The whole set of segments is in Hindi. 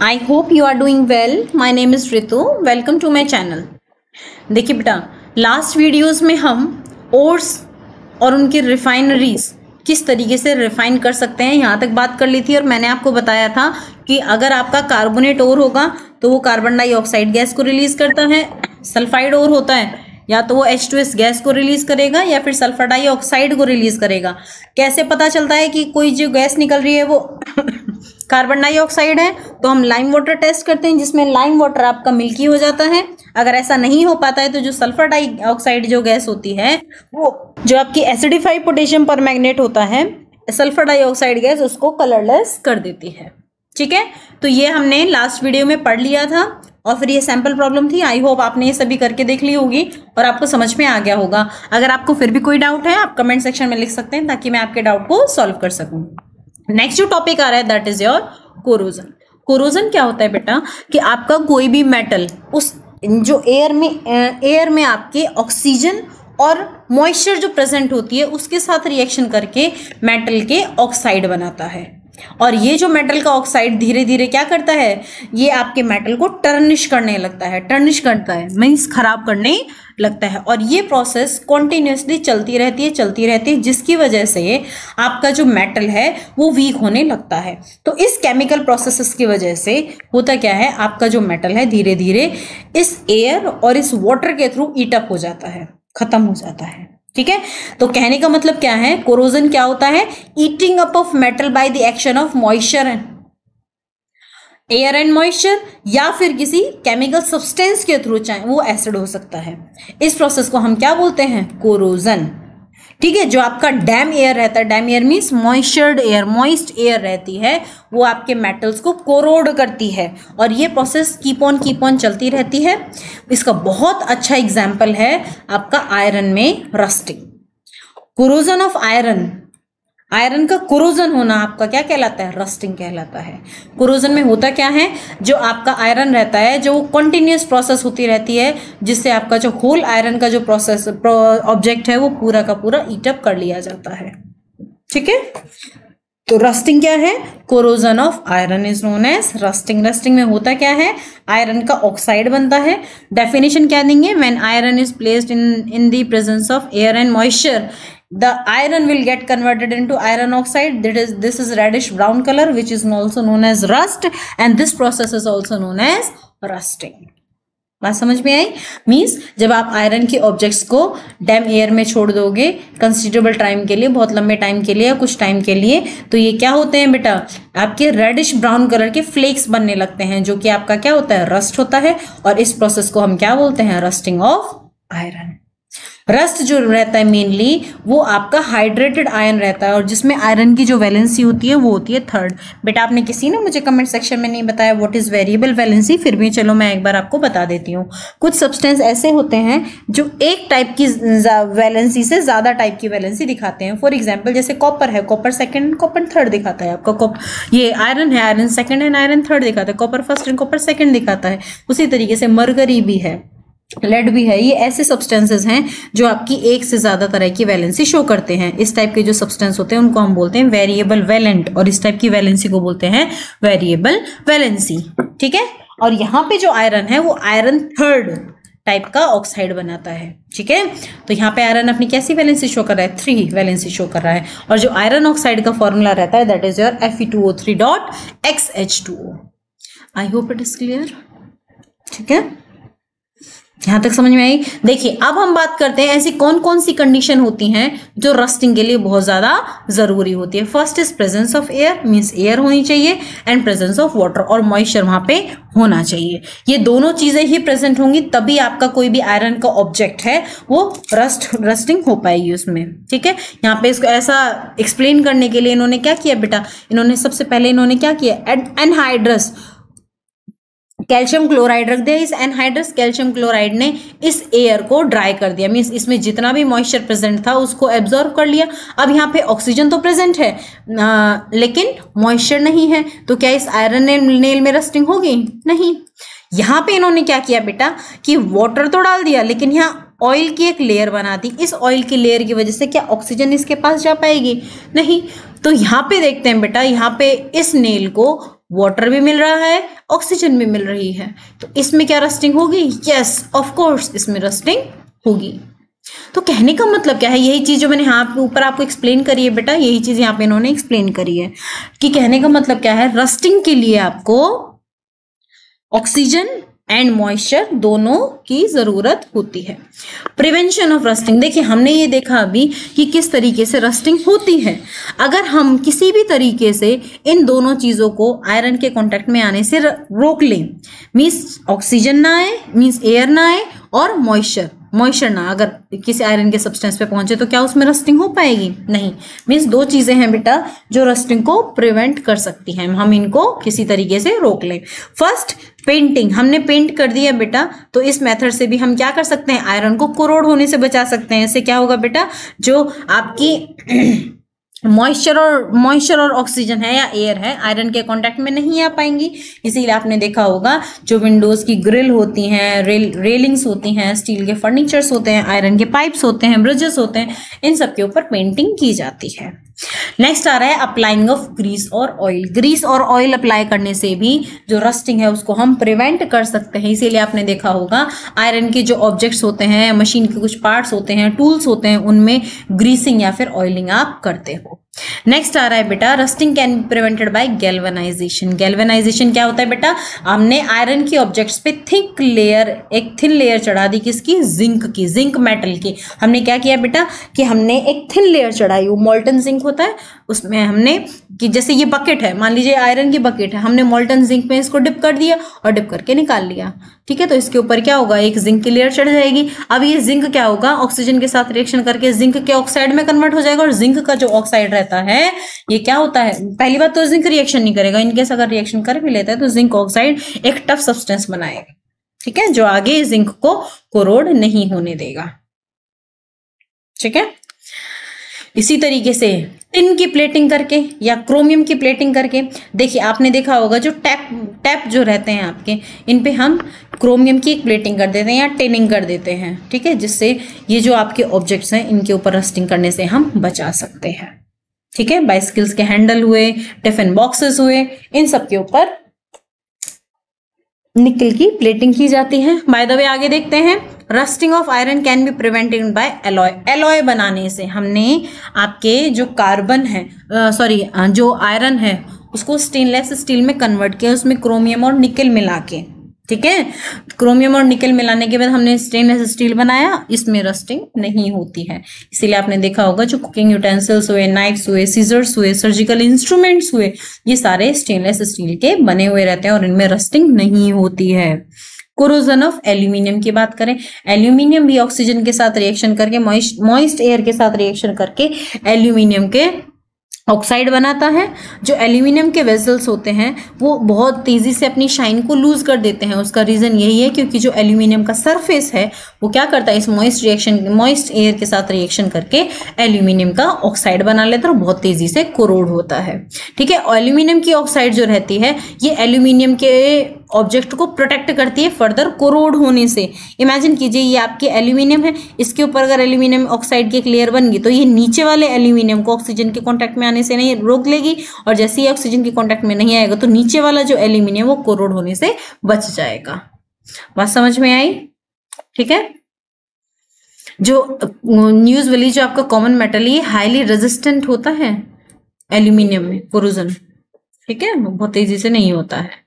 I hope you are doing well. My name is Ritu. Welcome to my channel. देखिए बेटा, लास्ट वीडियोस में हम ओर्स और उनकी रिफाइनरीज किस तरीके से रिफाइन कर सकते हैं यहाँ तक बात कर ली थी। और मैंने आपको बताया था कि अगर आपका कार्बोनेट ओर होगा तो वो कार्बन डाइऑक्साइड गैस को रिलीज करता है, सल्फाइड ओर होता है या तो वो H2S गैस को रिलीज करेगा या फिर सल्फर डाइऑक्साइड को रिलीज करेगा। कैसे पता चलता है कि कोई जो गैस निकल रही है वो कार्बन डाइऑक्साइड है? तो हम लाइम वाटर टेस्ट करते हैं जिसमें लाइम वाटर आपका मिल्की हो जाता है। अगर ऐसा नहीं हो पाता है तो जो सल्फर डाइऑक्साइड जो गैस होती है वो जो आपकी एसिडिफाइड पोटेशियम परमैंगनेट होता है, सल्फर डाइऑक्साइड गैस, उसको कलरलेस कर देती है। ठीक है, तो ये हमने लास्ट वीडियो में पढ़ लिया था और फिर ये सैंपल प्रॉब्लम थी। आई होप आपने ये सभी करके देख ली होगी और आपको समझ में आ गया होगा। अगर आपको फिर भी कोई डाउट है आप कमेंट सेक्शन में लिख सकते हैं ताकि मैं आपके डाउट को सॉल्व कर सकूं। नेक्स्ट जो टॉपिक आ रहा है that is your corrosion. Corrosion क्या होता है बेटा कि आपका कोई भी मेटल उस जो एयर में आपके ऑक्सीजन और मॉइस्चर जो प्रेजेंट होती है उसके साथ रिएक्शन करके मेटल के ऑक्साइड बनाता है। और ये जो मेटल का ऑक्साइड धीरे धीरे क्या करता है, ये आपके मेटल को टर्निश करने लगता है। टर्निश करता है मीन्स खराब करने लगता है। और ये प्रोसेस कॉन्टिन्यूसली चलती रहती है जिसकी वजह से आपका जो मेटल है वो वीक होने लगता है। तो इस केमिकल प्रोसेसेस की वजह से होता क्या है, आपका जो मेटल है धीरे धीरे इस एयर और इस वाटर के थ्रू ईट अप हो जाता है, खत्म हो जाता है। ठीक है, तो कहने का मतलब क्या है, कोरोजन क्या होता है, eating up of metal by the action of moisture air and moisture या फिर किसी केमिकल सब्सटेंस के थ्रू, चाहे वो एसिड हो सकता है। इस प्रोसेस को हम क्या बोलते हैं, कोरोजन। ठीक है, जो आपका डैम एयर रहता है, damp air means moistured air, moist air रहती है, वो आपके मेटल्स को कोरोड करती है और ये प्रोसेस कीप ऑन चलती रहती है। इसका बहुत अच्छा एग्जाम्पल है आपका आयरन में rusting. Corrosion of iron, iron का कोरोजन होना आपका क्या कहलाता है, रस्टिंग कहलाता है। कोरोजन में होता क्या है, जो आपका आयरन रहता है जो कंटिन्यूस प्रोसेस होती रहती है जिससे आपका जो होल आयरन का जो प्रोसेस ऑब्जेक्ट है वो पूरा का पूरा ईट अप कर लिया जाता है। ठीक है, तो रस्टिंग क्या है, corrosion of iron is known as rusting. Rusting में होता क्या है, आयरन का ऑक्साइड बनता है। डेफिनेशन क्या देंगे, when iron is placed in the presence of air and moisture the iron will get converted into iron oxide. This is reddish brown color which is also known as rust and this process is also known as rusting. बात समझ में आई? मीन्स जब आप आयरन के ऑब्जेक्ट्स को डैम एयर में छोड़ दोगे कंसिडरेबल टाइम के लिए, बहुत लंबे टाइम के लिए या कुछ टाइम के लिए, तो ये क्या होते हैं बेटा, आपके रेडिश ब्राउन कलर के फ्लेक्स बनने लगते हैं जो कि आपका क्या होता है, रस्ट होता है। और इस प्रोसेस को हम क्या बोलते हैं, रस्टिंग ऑफ आयरन। रस्ट जो रहता है मेनली वो आपका हाइड्रेटेड आयरन रहता है और जिसमें आयरन की जो वैलेंसी होती है वो होती है 3rd। बेटा आपने किसी ने मुझे कमेंट सेक्शन में नहीं बताया व्हाट इज वेरिएबल वैलेंसी, फिर भी चलो मैं एक बार आपको बता देती हूँ। कुछ सब्सटेंस ऐसे होते हैं जो एक टाइप की वैलेंसी से ज्यादा टाइप की वैलेंसी दिखाते हैं। फॉर एग्जाम्पल जैसे कॉपर है, कॉपर 2nd कॉपर 3rd दिखाता है आपका। ये आयरन है, iron 2nd and iron 3rd दिखाता है, copper 1st and copper 2nd दिखाता है। उसी तरीके से मरकरी भी है, लेड भी है। ये ऐसे सब्सटेंसेस हैं जो आपकी एक से ज्यादा तरह की वैलेंसी शो करते हैं। इस टाइप के जो सब्सटेंस होते हैं उनको हम बोलते हैं वेरिएबल वैलेंट और इस टाइप की वैलेंसी को बोलते हैं वेरिएबल वैलेंसी। ठीक है, और यहाँ पे जो आयरन है वो आयरन 3rd टाइप का ऑक्साइड बनाता है। ठीक है, तो यहाँ पे आयरन अपनी कैसी वैलेंसी शो कर रहा है, 3 वैलेंसी शो कर रहा है। और जो आयरन ऑक्साइड का फॉर्मूला रहता है that is your Fe2O3.XH2O। I hope it is clear. ठीक है, यहां तक समझ में आई? देखिए अब हम बात करते हैं ऐसी कौन कौन सी कंडीशन होती हैं जो रस्टिंग के लिए बहुत ज्यादा जरूरी होती है। First is presence of air, means air होनी चाहिए, एंड प्रेजेंस ऑफ वाटर और मॉइस्चर वहां पे होना चाहिए। ये दोनों चीजें ही प्रेजेंट होंगी तभी आपका कोई भी आयरन का ऑब्जेक्ट है वो रस्टिंग हो पाएगी उसमें। ठीक है, यहाँ पे इसको ऐसा एक्सप्लेन करने के लिए इन्होंने क्या किया बेटा, इन्होंने सबसे पहले इन्होंने क्या किया, एनहाइड्रस कैल्शियम क्लोराइड रख दिया। इस एनहाइड्रस कैल्शियम क्लोराइड ने इस एयर को ड्राई कर दिया, मीन्स इसमें जितना भी मॉइस्चर प्रेजेंट था उसको एब्जॉर्ब कर लिया। अब यहाँ पे ऑक्सीजन तो प्रेजेंट है लेकिन मॉइस्चर नहीं है, तो क्या इस आयरन नेल में रस्टिंग होगी? नहीं। यहाँ पे इन्होंने क्या किया बेटा कि वाटर तो डाल दिया लेकिन यहाँ ऑयल की एक लेयर बना दी। इस ऑयल की लेयर की वजह से क्या ऑक्सीजन इसके पास जा पाएगी? नहीं। तो यहाँ पे देखते हैं बेटा, यहाँ पे इस नेल को वाटर भी मिल रहा है, ऑक्सीजन भी मिल रही है, तो इसमें क्या रस्टिंग होगी? यस ऑफ कोर्स इसमें रस्टिंग होगी। तो कहने का मतलब क्या है, यही चीज जो मैंने यहाँ ऊपर आपको एक्सप्लेन करी है बेटा, यही चीज यहाँ पे इन्होंने एक्सप्लेन करी है कि कहने का मतलब क्या है, रस्टिंग के लिए आपको ऑक्सीजन एंड मॉइस्चर दोनों की जरूरत होती है। प्रिवेंशन ऑफ रस्टिंग, देखिए हमने ये देखा अभी कि किस तरीके से रस्टिंग होती है। अगर हम किसी भी तरीके से इन दोनों चीजों को आयरन के कांटेक्ट में आने से रोक लें, मींस ऑक्सीजन ना आए, मींस एयर ना आए, और मॉइस्चर ना अगर किसी आयरन के सब्सटेंस पे पहुंचे, तो क्या उसमें रस्टिंग हो पाएगी? नहीं। मींस दो चीजें हैं बेटा जो रस्टिंग को प्रिवेंट कर सकती हैं, हम इनको किसी तरीके से रोक लें। फर्स्ट, पेंटिंग, हमने पेंट कर दिया बेटा, तो इस मेथड से भी हम क्या कर सकते हैं, आयरन को कोरोड होने से बचा सकते हैं। इससे क्या होगा बेटा, जो आपकी मॉइस्चर और ऑक्सीजन है या एयर है आयरन के कांटेक्ट में नहीं आ पाएंगी। इसीलिए आपने देखा होगा जो विंडोज की ग्रिल होती हैं, रेलिंग्स होती हैं, स्टील के फर्नीचर्स होते हैं, आयरन के पाइप्स होते हैं, ब्रिजेस होते हैं, इन सब के ऊपर पेंटिंग की जाती है। नेक्स्ट आ रहा है अप्लाइंग ऑफ ग्रीस और ऑयल। ग्रीस और ऑयल अप्लाई करने से भी जो रस्टिंग है उसको हम प्रिवेंट कर सकते हैं। इसीलिए आपने देखा होगा आयरन के जो ऑब्जेक्ट्स होते हैं, मशीन के कुछ पार्ट्स होते हैं, टूल्स होते हैं, उनमें ग्रीसिंग या फिर ऑयलिंग आप करते हो। नेक्स्ट आ रहा है बेटा rusting can be prevented by galvanisation. Galvanisation क्या होता है बेटा, हमने आयरन के ऑब्जेक्ट्स पे एक थिन लेयर चढ़ा दी, किसकी? जिंक मेटल की। हमने क्या किया बेटा कि हमने एक थिन लेयर चढ़ाई, वो मोल्टन जिंक होता है, उसमें हमने कि जैसे ये बकेट है, मान लीजिए आयरन की बकेट है, हमने मोल्टन जिंक में इसको डिप कर दिया और डिप करके निकाल लिया, ठीक है। तो इसके ऊपर क्या होगा, एक जिंक की लेयर चढ़ जाएगी। अब ये जिंक क्या होगा, ऑक्सीजन के साथ रिएक्शन करके जिंक के ऑक्साइड में कन्वर्ट हो जाएगा, और जिंक का जो ऑक्साइड रहता है ये क्या होता है, पहली बात तो जिंक रिएक्शन नहीं करेगा, इनकेस अगर रिएक्शन कर भी लेता है तो जिंक ऑक्साइड एक टफ सब्सटेंस बनाएगा, ठीक है, जो आगे जिंक को कोरोड नहीं होने देगा, ठीक है। इसी तरीके से टिन की प्लेटिंग करके या क्रोमियम की प्लेटिंग करके, देखिए आपने देखा होगा जो टैप जो रहते हैं आपके, इन पे हम क्रोमियम की एक प्लेटिंग कर देते हैं या टिनिंग कर देते हैं, ठीक है, जिससे ये जो आपके ऑब्जेक्ट्स हैं इनके ऊपर रस्टिंग करने से हम बचा सकते हैं, ठीक है। बाइसिकल्स के हैंडल हुए, टिफिन बॉक्सेस हुए, इन सब के ऊपर निकल की प्लेटिंग की जाती है। बाय द वे आगे देखते हैं, rusting of iron can be prevented by alloy. Alloy बनाने से हमने आपके जो कार्बन है जो आयरन है उसको स्टेनलेस स्टील में कन्वर्ट किया, उसमें क्रोमियम और निकल मिला के, ठीक है। क्रोमियम और निकल मिलाने के बाद हमने स्टेनलेस स्टील बनाया, इसमें रस्टिंग नहीं होती है। इसीलिए आपने देखा होगा जो कुकिंग यूटेंसिल्स हुए, नाइफ्स हुए, सीजर्स हुए, सर्जिकल इंस्ट्रूमेंट्स हुए, ये सारे स्टेनलेस स्टील के बने हुए रहते हैं और इनमें रस्टिंग नहीं होती है। कोरोजन ऑफ एल्यूमिनियम की बात करें, एल्यूमिनियम भी ऑक्सीजन के साथ रिएक्शन करके, मॉइस्ट एयर के साथ रिएक्शन करके एल्यूमिनियम के ऑक्साइड बनाता है। जो एल्यूमिनियम के वेसल्स होते हैं वो बहुत तेजी से अपनी शाइन को लूज कर देते हैं। उसका रीजन यही है क्योंकि जो एल्यूमिनियम का सरफेस है वो क्या करता है, इस मॉइस्ट एयर के साथ रिएक्शन करके एल्यूमिनियम का ऑक्साइड बना लेता है और बहुत तेजी से कोरोड होता है, ठीक है। एल्यूमिनियम की ऑक्साइड जो रहती है ये एल्यूमिनियम के ऑब्जेक्ट को प्रोटेक्ट करती है फर्दर कोरोड होने से। इमेजिन कीजिए ये आपके एल्यूमिनियम है, इसके ऊपर अगर एल्यूमिनियम ऑक्साइड की एक लेयर बन गई तो ये नीचे वाले एल्यूमिनियम को ऑक्सीजन के कांटेक्ट में आने से नहीं रोक लेगी, और जैसे ही ऑक्सीजन के कांटेक्ट में नहीं आएगा तो नीचे वाला जो एल्यूमिनियम वो कोरोड होने से बच जाएगा। बात समझ में आई, ठीक है। जो न्यूज वाली जो आपका कॉमन मेटल ये हाईली रेजिस्टेंट होता है एल्यूमिनियम में कोरोजन, ठीक है, बहुत तेजी से नहीं होता है।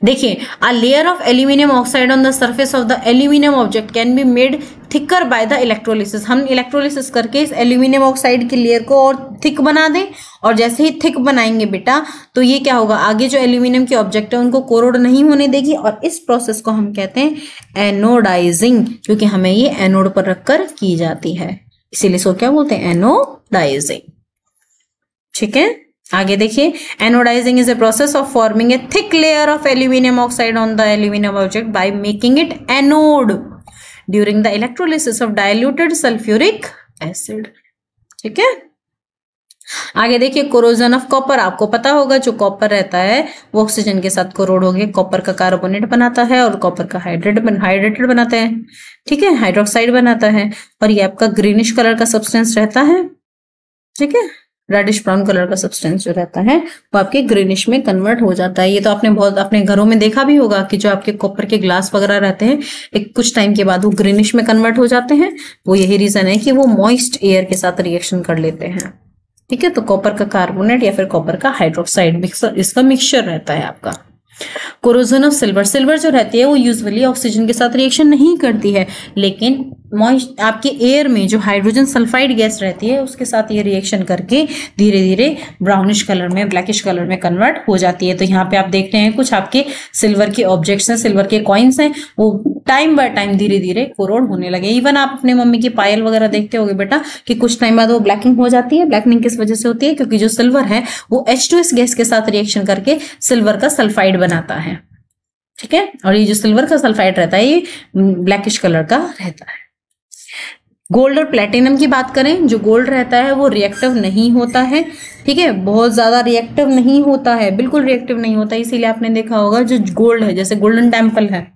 देखिए, a layer of aluminium oxide on the surface of the aluminium object can be made thicker by the electrolysis. हम इलेक्ट्रोलिसिस करके इस एल्यूमिनियम ऑक्साइड की लेयर को और थिक बना दें, और जैसे ही थिक बनाएंगे बेटा तो ये क्या होगा, आगे जो एल्यूमिनियम के ऑब्जेक्ट है उनको कोरोड नहीं होने देगी, और इस प्रोसेस को हम कहते हैं एनोडाइजिंग, क्योंकि हमें ये एनोड पर रखकर की जाती है, इसीलिए इसको क्या बोलते हैं, एनोडाइजिंग, ठीक है। आगे देखिए, anodising is a process of forming a thick layer of aluminium oxide on the aluminium object by making it anode during the electrolysis of diluted sulphuric acid, ठीक है। आगे देखिए, कोरोजन ऑफ कॉपर, आपको पता होगा जो कॉपर रहता है वो ऑक्सीजन के साथ कोरोड होकर कॉपर का कार्बोनेट बनाता है और कॉपर का हाइड्रेटेड बनाता है, ठीक है, हाइड्रोक्साइड बनाता है, और ये आपका ग्रीनिश कलर का सब्सटेंस रहता है, ठीक है। रेडिश ब्राउन कलर का सब्सटेंस जो रहता है वो आपके ग्रीनिश में कन्वर्ट हो जाता है। ये तो आपने बहुत अपने घरों में देखा भी होगा कि जो आपके कॉपर के ग्लास वगैरह रहते हैं एक कुछ टाइम के बाद वो ग्रीनिश में कन्वर्ट हो जाते हैं। वो यही रीजन है कि वो मॉइस्ट एयर के साथ रिएक्शन कर लेते हैं। ठीक है, तो कॉपर का कार्बोनेट या फिर कॉपर का हाइड्रोक्साइड इसका मिक्सचर रहता है आपका। कोरोजन ऑफ सिल्वर, सिल्वर जो रहती है वो यूजुअली ऑक्सीजन के साथ रिएक्शन नहीं करती है, लेकिन मॉइस्ट आपके एयर में जो हाइड्रोजन सल्फाइड गैस रहती है उसके साथ ये रिएक्शन करके धीरे धीरे ब्राउनिश कलर में, ब्लैकिश कलर में कन्वर्ट हो जाती है। तो यहाँ पे आप देख रहे हैं कुछ आपके सिल्वर के ऑब्जेक्ट्स हैं, सिल्वर के कॉइन्स हैं, वो टाइम बाय टाइम धीरे धीरे कोरोड होने लगे। इवन आप अपने मम्मी की पायल वगैरह देखते होगे बेटा कि कुछ टाइम बाद वो ब्लैकिंग हो जाती है। ब्लैकनिंग किस वजह से होती है? क्योंकि जो सिल्वर है वो H2S गैस के साथ रिएक्शन करके सिल्वर का सल्फाइड बनाता है। ठीक है, और ये जो सिल्वर का सल्फाइड रहता है ये ब्लैकिश कलर का रहता है। गोल्ड और प्लेटिनम की बात करें, जो गोल्ड रहता है वो रिएक्टिव नहीं होता है। ठीक है, बहुत ज्यादा रिएक्टिव नहीं होता है, बिल्कुल रिएक्टिव नहीं होता। इसीलिए आपने देखा होगा जो गोल्ड है, जैसे गोल्डन टेम्पल है,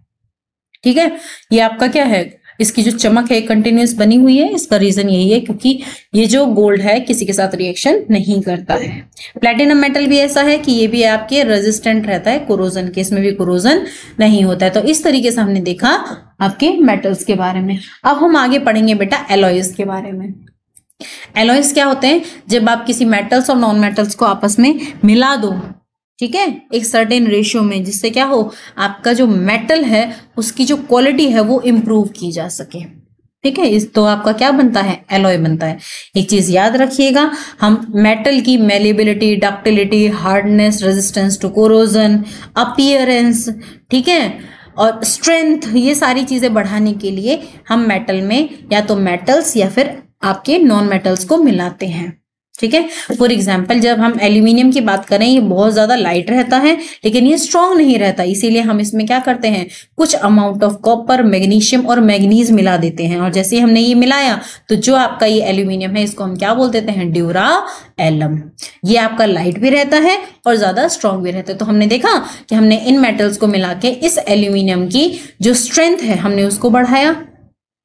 ठीक है, ये आपका क्या है, इसकी जो चमक है कंटिन्यूस बनी हुई है। इसका रीजन यही है क्योंकि ये जो गोल्ड है किसी के साथ रिएक्शन नहीं करता है। प्लेटिनम मेटल भी ऐसा है कि ये भी आपके रेजिस्टेंट रहता है कोरोजन के, इसमें भी कोरोजन नहीं होता है। तो इस तरीके से हमने देखा आपके मेटल्स के बारे में। अब हम आगे पढ़ेंगे बेटा एलॉयज के बारे में। एलॉयज क्या होते हैं? जब आप किसी मेटल्स और नॉन मेटल्स को आपस में मिला दो, ठीक है, एक सर्टेन रेशियो में, जिससे क्या हो, आपका जो मेटल है उसकी जो क्वालिटी है वो इम्प्रूव की जा सके। ठीक है, इस तो आपका क्या बनता है? एलॉय बनता है। एक चीज याद रखिएगा, हम मेटल की malleability, ductility, hardness, resistance to corrosion, appearance, ठीक है, और स्ट्रेंथ, ये सारी चीजें बढ़ाने के लिए हम मेटल में या तो मेटल्स या फिर आपके नॉन मेटल्स को मिलाते हैं। ठीक है, फॉर एग्जाम्पल जब हम एल्यूमिनियम की बात करें, ये बहुत ज्यादा लाइट रहता है लेकिन ये स्ट्रांग नहीं रहता, इसीलिए हम इसमें क्या करते हैं, कुछ अमाउंट ऑफ कॉपर, मैग्नीशियम और मैग्नीज मिला देते हैं। और जैसे हमने ये मिलाया तो जो आपका ये एल्यूमिनियम है इसको हम क्या बोल देते हैं? Duralumin. ये आपका लाइट भी रहता है और ज्यादा स्ट्रांग भी रहता है। तो हमने देखा कि हमने इन मेटल्स को मिला के इस एल्यूमिनियम की जो स्ट्रेंथ है हमने उसको बढ़ाया।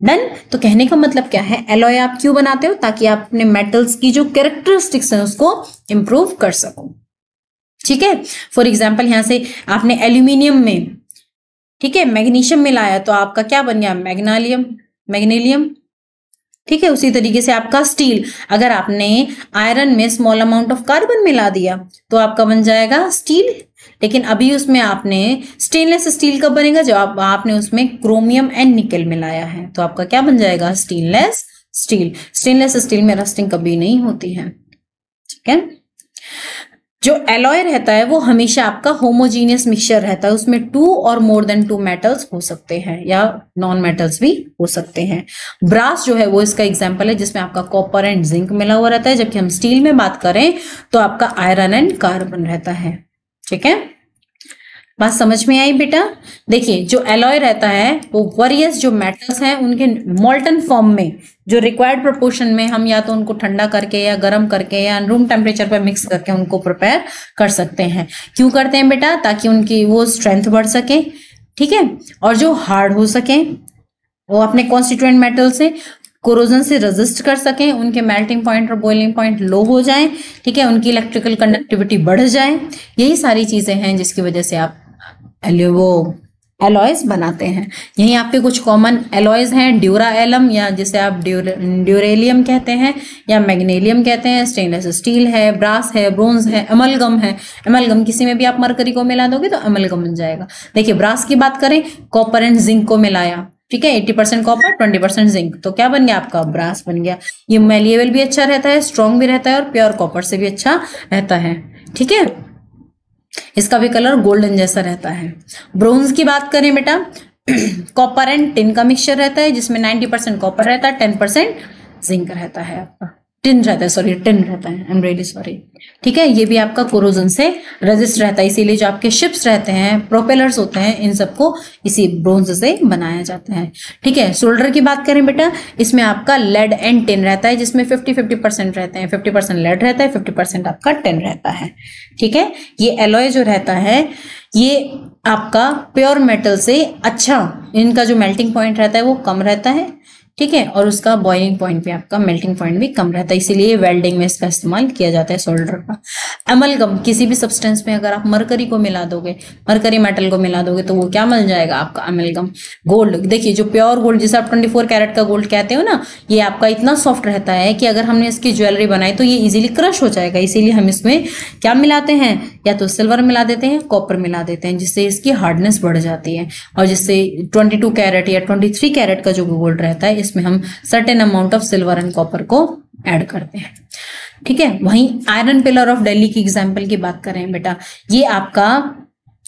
डन। तो कहने का मतलब क्या है, एलॉय आप क्यों बनाते हो? ताकि आप अपने मेटल्स की जो कैरेक्टरिस्टिक्स है उसको इंप्रूव कर सको। ठीक है, फॉर एग्जांपल यहां से आपने एल्यूमिनियम में, ठीक है, मैग्नीशियम मिलाया तो आपका क्या बन गया? मैग्नीलियम। ठीक है, उसी तरीके से आपका स्टील, अगर आपने आयरन में स्मॉल अमाउंट ऑफ कार्बन मिला दिया तो आपका बन जाएगा स्टील। लेकिन अभी उसमें आपने स्टेनलेस स्टील कब बनेगा? जब आपने उसमें क्रोमियम एंड निकल मिलाया है तो आपका क्या बन जाएगा? Stainless steel. स्टेनलेस स्टील में रस्टिंग कभी नहीं होती है। ठीक है, जो एलॉय रहता है वो हमेशा आपका होमोजीनियस मिक्सचर रहता है, उसमें 2 और मोर देन 2 मेटल्स हो सकते हैं या नॉन मेटल्स भी हो सकते हैं। ब्रास जो है वो इसका एग्जांपल है, जिसमें आपका कॉपर एंड जिंक मिला हुआ रहता है। जबकि हम स्टील में बात करें तो आपका आयरन एंड कार्बन रहता है। ठीक है, बात समझ में आई बेटा? देखिए, जो एलॉय रहता है वो वेरियस जो मेटल्स हैं उनके मोल्टन फॉर्म में, जो रिक्वायर्ड प्रोपोर्शन में, हम या तो उनको ठंडा करके या गर्म करके या रूम टेम्परेचर पर मिक्स करके उनको प्रिपेयर कर सकते हैं। क्यों करते हैं बेटा? ताकि उनकी वो स्ट्रेंथ बढ़ सके, ठीक है, और जो हार्ड हो सके, वो अपने कॉन्स्टिट्यूएंट मेटल से कोरोजन से रेजिस्ट कर सकें, उनके मेल्टिंग पॉइंट और बॉइलिंग पॉइंट लो हो जाएं, ठीक है, उनकी इलेक्ट्रिकल कंडक्टिविटी बढ़ जाए। यही सारी चीजें हैं जिसकी वजह से आप वो एलॉयज बनाते हैं। यहीं आपके कुछ कॉमन एलॉयज हैं, ड्यूरा एलम, या जिसे आप ड्यूरेलियम कहते हैं या मैग्नीलियम कहते हैं, स्टेनलेस स्टील है, ब्रास है, ब्रोंज है, एमलगम है। एमलगम किसी में भी आप मरकरी को मिला दोगे तो एमलगम बन जाएगा। देखिए, ब्रास की बात करें, कॉपर एंड जिंक को मिलाया, ठीक है, 80% कॉपर 20% जिंक, तो क्या बन गया? आपका ब्रास बन गया। ये मैलिएबल भी अच्छा रहता है, स्ट्रॉन्ग भी रहता है और प्योर कॉपर से भी अच्छा रहता है। ठीक है, इसका भी कलर गोल्डन जैसा रहता है। ब्रोंज की बात करें बेटा, कॉपर एंड टिन का मिक्सचर रहता है, जिसमें 90% कॉपर रहता है, 10% जिंक रहता है। आपका टिन रहता है, आई एम रियली सॉरी। ठीक है, ये भी आपका कोरोजन से रेजिस्ट रहता है, इसीलिए जो आपके शिप्स रहते हैं, प्रोपेलर्स होते हैं, इन सबको इसी ब्रोंज से बनाया जाता है। ठीक है, सोल्डर की बात करें बेटा, इसमें आपका लेड एंड टिन रहता है, जिसमें 50-50% रहते हैं, 50% लेड रहता है, 50% आपका टिन रहता है। ठीक है, ये एलॉय जो रहता है ये आपका प्योर मेटल से अच्छा, इनका जो मेल्टिंग पॉइंट रहता है वो कम रहता है, ठीक है, और उसका बॉइलिंग पॉइंट भी, आपका मेल्टिंग पॉइंट भी कम रहता है, इसीलिए वेल्डिंग में इसका इस्तेमाल किया जाता है सोल्डर का। एमलगम, किसी भी सब्सटेंस में अगर आप मरकरी को मिला दोगे, मरकरी मेटल को मिला दोगे, तो वो क्या मिल जाएगा आपका एमलगम। गोल्ड, देखिए जो प्योर गोल्ड जिसे आप 24 कैरेट का गोल्ड कहते हो ना, ये आपका इतना सॉफ्ट रहता है कि अगर हमने इसकी ज्वेलरी बनाई तो ये इजीली क्रश हो जाएगा, इसीलिए हम इसमें क्या मिलाते हैं, या तो सिल्वर मिला देते हैं, कॉपर मिला देते हैं, जिससे इसकी हार्डनेस बढ़ जाती है, और जिससे 22 कैरेट या 23 कैरेट का जो गोल्ड रहता है, इसमें हम certain amount of silver and copper को ऐड करते हैं। ठीक है, वहीं आयरन पिलर ऑफ दिल्ली की एग्जांपल की बात करें बेटा, ये आपका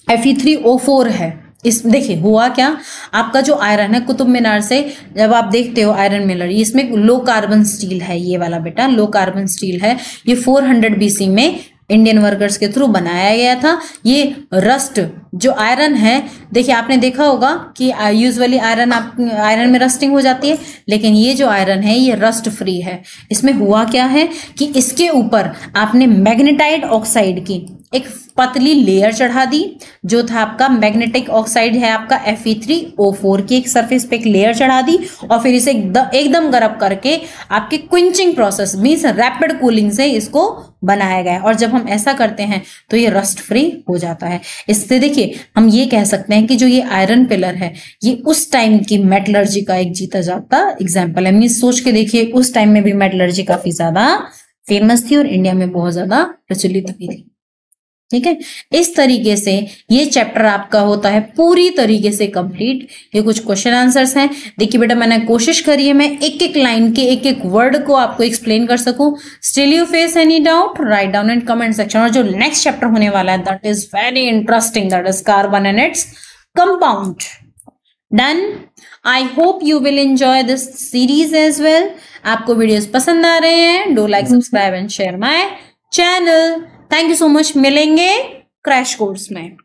Fe3O4 है। इस देखिए हुआ क्या, आपका जो आयरन है कुतुब मीनार से जब आप देखते हो आयरन मिलर, इसमें लो कार्बन स्टील है, ये वाला बेटा लो कार्बन स्टील है, ये 400 BC में इंडियन वर्कर्स के थ्रू बनाया गया था। ये रस्ट जो आयरन है, देखिए आपने देखा होगा कि यूजुअली आयरन में रस्टिंग हो जाती है, लेकिन ये जो आयरन है ये रस्ट फ्री है। इसमें हुआ क्या है कि इसके ऊपर आपने मैग्नेटाइट ऑक्साइड की एक पतली लेयर चढ़ा दी, जो था आपका मैग्नेटिक ऑक्साइड है आपका Fe3O4 की एक सरफेस पे एक लेयर चढ़ा दी, और फिर इसे एकदम गर्म करके आपके quenching process means rapid cooling से इसको बनाया गया है। और जब हम ऐसा करते हैं तो ये रस्ट फ्री हो जाता है। इससे देखिए हम ये कह सकते हैं कि जो ये आयरन पिलर है ये उस टाइम की मेटलर्जी का एक जीता जागता एग्जाम्पल है। मींस सोच के देखिए उस टाइम में भी मेटलर्जी काफी ज्यादा फेमस थी और इंडिया में बहुत ज्यादा प्रचलित भी थी। ठीक है, इस तरीके से ये चैप्टर आपका होता है पूरी तरीके से कंप्लीट। ये कुछ क्वेश्चन आंसर्स हैं। देखिए बेटा मैंने कोशिश करी है मैं एक एक लाइन के एक एक वर्ड को आपको एक्सप्लेन कर सकूं। Still you face any doubt, write down in comment section. और जो नेक्स्ट चैप्टर होने वाला है that is very interesting, that is carbon and its compound. Done. I hope you will enjoy this series as well. आपको वीडियोस पसंद आ रहे हैं, do like subscribe and share my channel. Thank you so much. मिलेंगे क्रैश कोर्स में।